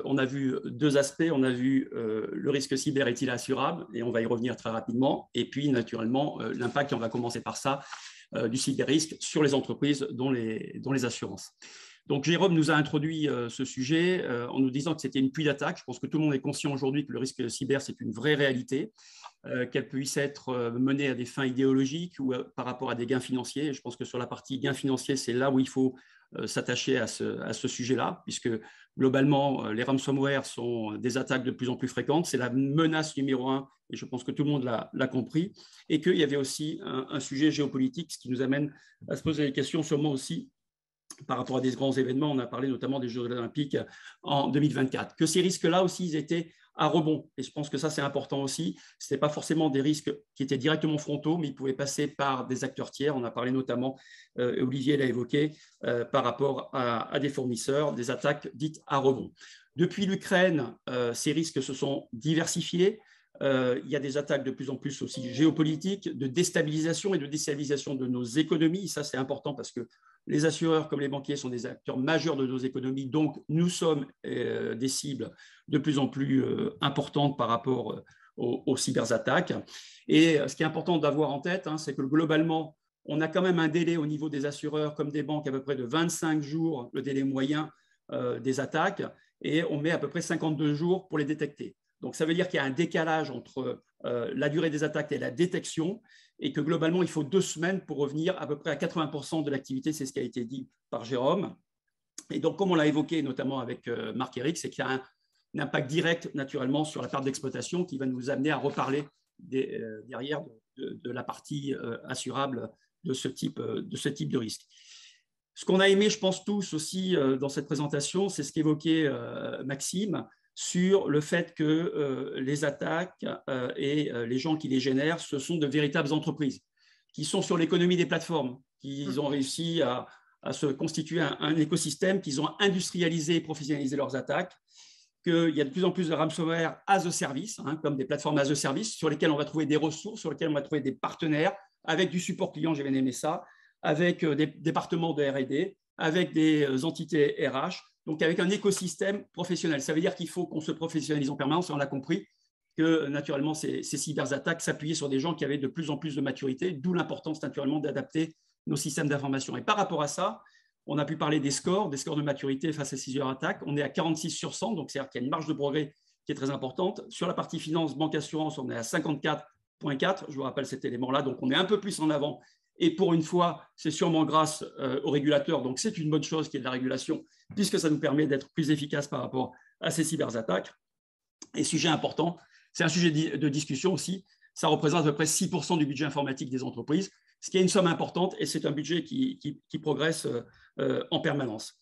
on a vu deux aspects. On a vu le risque cyber est-il assurable, et on va y revenir très rapidement. Et puis, naturellement, l'impact, et on va commencer par ça, du cyber-risque sur les entreprises, dont les assurances. Donc, Jérôme nous a introduit ce sujet en nous disant que c'était une pluie d'attaques. Je pense que tout le monde est conscient aujourd'hui que le risque cyber, c'est une vraie réalité, qu'elle puisse être menée à des fins idéologiques ou par rapport à des gains financiers. Et je pense que sur la partie gains financiers, c'est là où il faut s'attacher à ce sujet-là, puisque globalement, les ransomware sont des attaques de plus en plus fréquentes. C'est la menace numéro un, et je pense que tout le monde l'a compris, et qu'il y avait aussi un sujet géopolitique, ce qui nous amène à se poser des questions sûrement aussi par rapport à des grands événements. On a parlé notamment des Jeux olympiques en 2024. Que ces risques-là aussi, ils étaient à rebond. Et je pense que ça, c'est important aussi. Ce n'était pas forcément des risques qui étaient directement frontaux, mais ils pouvaient passer par des acteurs tiers. On a parlé notamment, Olivier l'a évoqué, par rapport à des fournisseurs, des attaques dites à rebond. Depuis l'Ukraine, ces risques se sont diversifiés. Il y a des attaques de plus en plus aussi géopolitiques, de déstabilisation et de déstabilisation de nos économies. Ça, c'est important parce que les assureurs comme les banquiers sont des acteurs majeurs de nos économies. Donc, nous sommes des cibles de plus en plus importantes par rapport aux cyberattaques. Et ce qui est important d'avoir en tête, c'est que globalement, on a quand même un délai au niveau des assureurs comme des banques à peu près de 25 jours, le délai moyen des attaques, et on met à peu près 52 jours pour les détecter. Donc, ça veut dire qu'il y a un décalage entre la durée des attaques et la détection, et que globalement, il faut 2 semaines pour revenir à peu près à 80% de l'activité. C'est ce qui a été dit par Jérôme. Et donc, comme on l'a évoqué notamment avec Marc-Éric, c'est qu'il y a un impact direct, naturellement, sur la part d'exploitation qui va nous amener à reparler derrière de la partie assurable de ce type de risque. Ce qu'on a aimé, je pense tous aussi dans cette présentation, c'est ce qu'évoquait Maxime, sur le fait que les attaques et les gens qui les génèrent, ce sont de véritables entreprises qui sont sur l'économie des plateformes, qui ont réussi à se constituer un écosystème, qu'ils ont industrialisé et professionnalisé leurs attaques, qu'il y a de plus en plus de ransomware as a service, comme des plateformes as a service, sur lesquelles on va trouver des ressources, sur lesquelles on va trouver des partenaires, avec du support client, j'ai bien aimé ça, avec des départements de R&D, avec des entités RH, donc avec un écosystème professionnel. Ça veut dire qu'il faut qu'on se professionnalise en permanence, et on a compris que naturellement ces cyberattaques s'appuyaient sur des gens qui avaient de plus en plus de maturité, d'où l'importance naturellement d'adapter nos systèmes d'information. Et par rapport à ça, on a pu parler des scores de maturité face à ces cyberattaques. On est à 46 sur 100, donc c'est-à-dire qu'il y a une marge de progrès qui est très importante. Sur la partie finance, banque, assurance, on est à 54,4. Je vous rappelle cet élément-là, donc on est un peu plus en avant. Et pour une fois, c'est sûrement grâce aux régulateurs. Donc, c'est une bonne chose qu'il y ait de la régulation, puisque ça nous permet d'être plus efficaces par rapport à ces cyberattaques. Et sujet important, c'est un sujet de discussion aussi. Ça représente à peu près 6% du budget informatique des entreprises, ce qui est une somme importante, et c'est un budget qui progresse en permanence.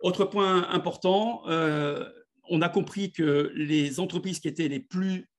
Autre point important, on a compris que les entreprises qui étaient les plus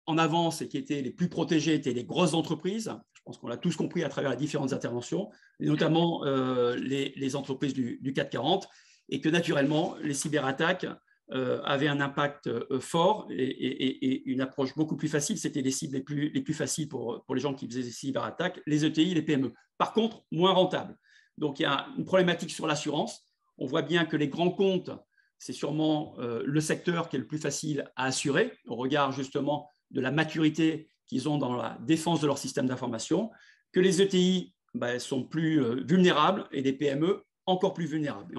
en avance et qui étaient les plus protégées étaient les grosses entreprises. Je pense qu'on l'a tous compris à travers les différentes interventions, et notamment les entreprises du CAC 40, et que naturellement, les cyberattaques avaient un impact fort et une approche beaucoup plus facile. C'était les cibles les plus faciles pour les gens qui faisaient des cyberattaques, les ETI, les PME. Par contre, moins rentables. Donc, il y a une problématique sur l'assurance. On voit bien que les grands comptes, c'est sûrement le secteur qui est le plus facile à assurer, au regard justement de la maturité qu'ils ont dans la défense de leur système d'information, que les ETI sont plus vulnérables et les PME encore plus vulnérables. Et on